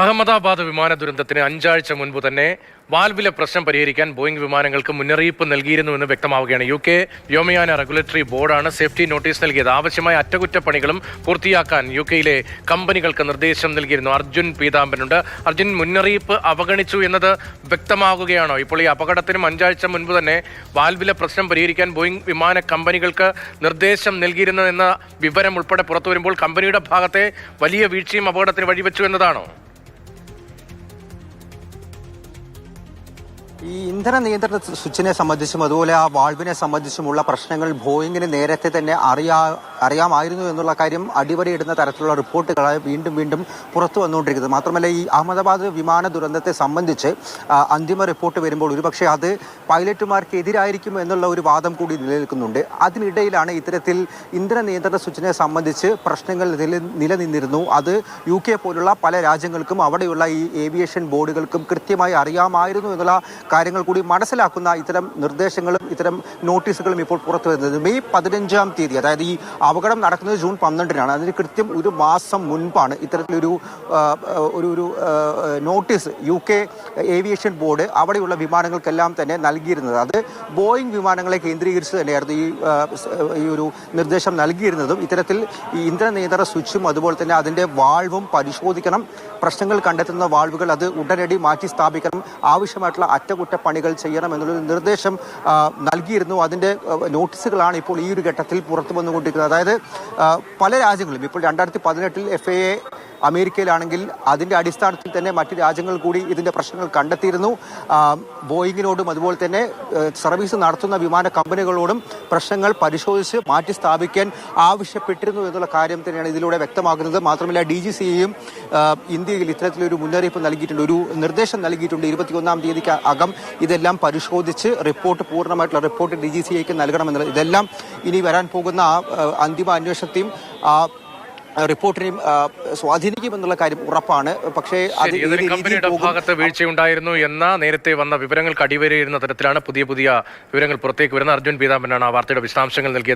അഹമ്മദാബാദ് വിമാന ദുരന്തത്തിന് 5 ആഴ്ച മുൻപ് തന്നെ വാൽവിലെ പ്രശ്നം പരിഹരിക്കാൻ ബോയിംഗ് വിമാനങ്ങൾക്ക് മുന്നറിയിപ്പ് നൽകിയിരുന്നുവെന്ന് വ്യക്തമാവുകയാണ്. UK വ്യോമയാന റെഗുലേറ്ററി ബോർഡാണ് സേഫ്റ്റി നോട്ടീസ് നൽകിയത്. ആവശ്യമായ അറ്റകുറ്റപ്പണികളും പൂർത്തിയാക്കാൻ UKയിലെ കമ്പനികൾക്ക് നിർദ്ദേശം നൽകിയിരുന്നു. അർജുൻ പീതാംബരനുണ്ട്. അർജുൻ, മുന്നറിയിപ്പ് അവഗണിച്ചു എന്നത് വ്യക്തമാകുകയാണോ? ഇപ്പോൾ ഈ അപകടത്തിനും 5 ആഴ്ച മുൻപ് തന്നെ വാൽവിലെ പ്രശ്നം പരിഹരിക്കാൻ ബോയിംഗ് വിമാന കമ്പനികൾക്ക് നിർദ്ദേശം നൽകിയിരുന്നെന്ന വിവരം ഉൾപ്പെടെ പുറത്തു വരുമ്പോൾ കമ്പനിയുടെ ഭാഗത്തെ വലിയ വീഴ്ചയും അപകടത്തിന് വഴിവെച്ചു എന്നതാണോ? ഈ ഇന്ധന നിയന്ത്രണ സ്വിച്ചിനെ സംബന്ധിച്ചും അതുപോലെ ആ വാൾവിനെ സംബന്ധിച്ചുമുള്ള പ്രശ്നങ്ങൾ ബോയിങ്ങിന് നേരത്തെ തന്നെ അറിയാമായിരുന്നു എന്നുള്ള കാര്യം അടിവരയിടുന്ന തരത്തിലുള്ള റിപ്പോർട്ടുകൾ വീണ്ടും പുറത്തു വന്നുകൊണ്ടിരിക്കുന്നത്. മാത്രമല്ല, ഈ അഹമ്മദാബാദ് വിമാന ദുരന്തത്തെ സംബന്ധിച്ച് അന്തിമ റിപ്പോർട്ട് വരുമ്പോൾ ഒരുപക്ഷെ അത് പൈലറ്റുമാർക്കെതിരായിരിക്കും എന്നുള്ള ഒരു വാദം കൂടി നിലനിൽക്കുന്നുണ്ട്. അതിനിടയിലാണ് ഇത്തരത്തിൽ ഇന്ധന നിയന്ത്രണ സ്വിച്ചിനെ സംബന്ധിച്ച് പ്രശ്നങ്ങൾ നിലനിന്നിരുന്നു. അത് UK പോലുള്ള പല രാജ്യങ്ങൾക്കും അവിടെയുള്ള ഈ ഏവിയേഷൻ ബോർഡുകൾക്കും കൃത്യമായി അറിയാമായിരുന്നു എന്നുള്ള കാര്യങ്ങൾ കൂടി മനസ്സിലാക്കുന്ന ഇത്തരം നിർദ്ദേശങ്ങളും ഇത്തരം നോട്ടീസുകളും ഇപ്പോൾ പുറത്തു വരുന്നത്. മെയ് 15-ാം തീയതി, അതായത് ഈ അപകടം നടക്കുന്നത് ജൂൺ 12-നാണ്. അതിന് കൃത്യം ഒരു മാസം മുൻപാണ് ഇത്തരത്തിലൊരു നോട്ടീസ് UK ഏവിയേഷൻ ബോർഡ് അവിടെയുള്ള വിമാനങ്ങൾക്കെല്ലാം തന്നെ നൽകിയിരുന്നത്. അത് ബോയിംഗ് വിമാനങ്ങളെ കേന്ദ്രീകരിച്ച് തന്നെയായിരുന്നു ഈ ഒരു നിർദ്ദേശം നൽകിയിരുന്നതും. ഇത്തരത്തിൽ ഈ ഇന്ധന നിയന്ത്രണ സ്വിച്ചും അതുപോലെ തന്നെ അതിന്റെ വാൾവും പരിശോധിക്കണം, പ്രശ്നങ്ങൾ കണ്ടെത്തുന്ന വാൾവുകൾ അത് ഉടനടി മാറ്റി സ്ഥാപിക്കണം, ആവശ്യമായിട്ടുള്ള അറ്റകുറ്റപ്പണികൾ ചെയ്യണം എന്നുള്ള നിർദ്ദേശം നൽകിയിരുന്നു. അതിന്റെ നോട്ടീസുകളാണ് ഇപ്പോൾ ഈ ഒരു ഘട്ടത്തിൽ പുറത്തു വന്നുകൊണ്ടിരിക്കുന്നത്. അതായത് പല രാജ്യങ്ങളും ഇപ്പോൾ 2018-ൽ FAA അമേരിക്കയിലാണെങ്കിൽ അതിന്റെ അടിസ്ഥാനത്തിൽ തന്നെ മറ്റു രാജ്യങ്ങൾ കൂടി ഇതിന്റെ പ്രശ്നങ്ങൾ കണ്ടെത്തിയിരുന്നു. ബോയിങ്ങിനോടും അതുപോലെ തന്നെ സർവീസ് നടത്തുന്ന വിമാന കമ്പനികളോടും പ്രശ്നങ്ങൾ പരിശോധിച്ച് മാറ്റി സ്ഥാപിക്കാൻ ആവശ്യപ്പെട്ടിരുന്നു എന്നുള്ള കാര്യം തന്നെയാണ് ഇതിലൂടെ വ്യക്തമാകുന്നത്. മാത്രമല്ല, DGCAയും ഇന്ത്യയിൽ ഇത്തരത്തിലൊരു മുന്നറിയിപ്പ് നൽകിയിട്ടുണ്ട്, ഒരു നിർദ്ദേശം നൽകിയിട്ടുണ്ട്. 21-ാം തീയതിക്ക് അകം ഇതെല്ലാം പരിശോധിച്ച് പൂർണ്ണമായിട്ടുള്ള റിപ്പോർട്ട് DGCAയ്ക്ക് നൽകണമെന്നുള്ളത്. ഇതെല്ലാം ഇനി വരാൻ പോകുന്ന അന്തിമ അന്വേഷണത്തെയും റിപ്പോർട്ടിനെയും സ്വാധീനിക്കുമെന്നുള്ള കാര്യം ഉറപ്പാണ്. പക്ഷേ കമ്പനിയുടെ ഭാഗത്ത് വീഴ്ചയുണ്ടായിരുന്നു എന്ന നേരത്തെ വന്ന വിവരങ്ങൾക്ക് അടിവരയിരുന്ന തരത്തിലാണ് പുതിയ വിവരങ്ങൾ പുറത്തേക്ക് വരുന്ന. അർജുൻ പീതാംബരനാണ് ആ വാർത്തയുടെ വിശദാംശങ്ങൾ നൽകിയത്.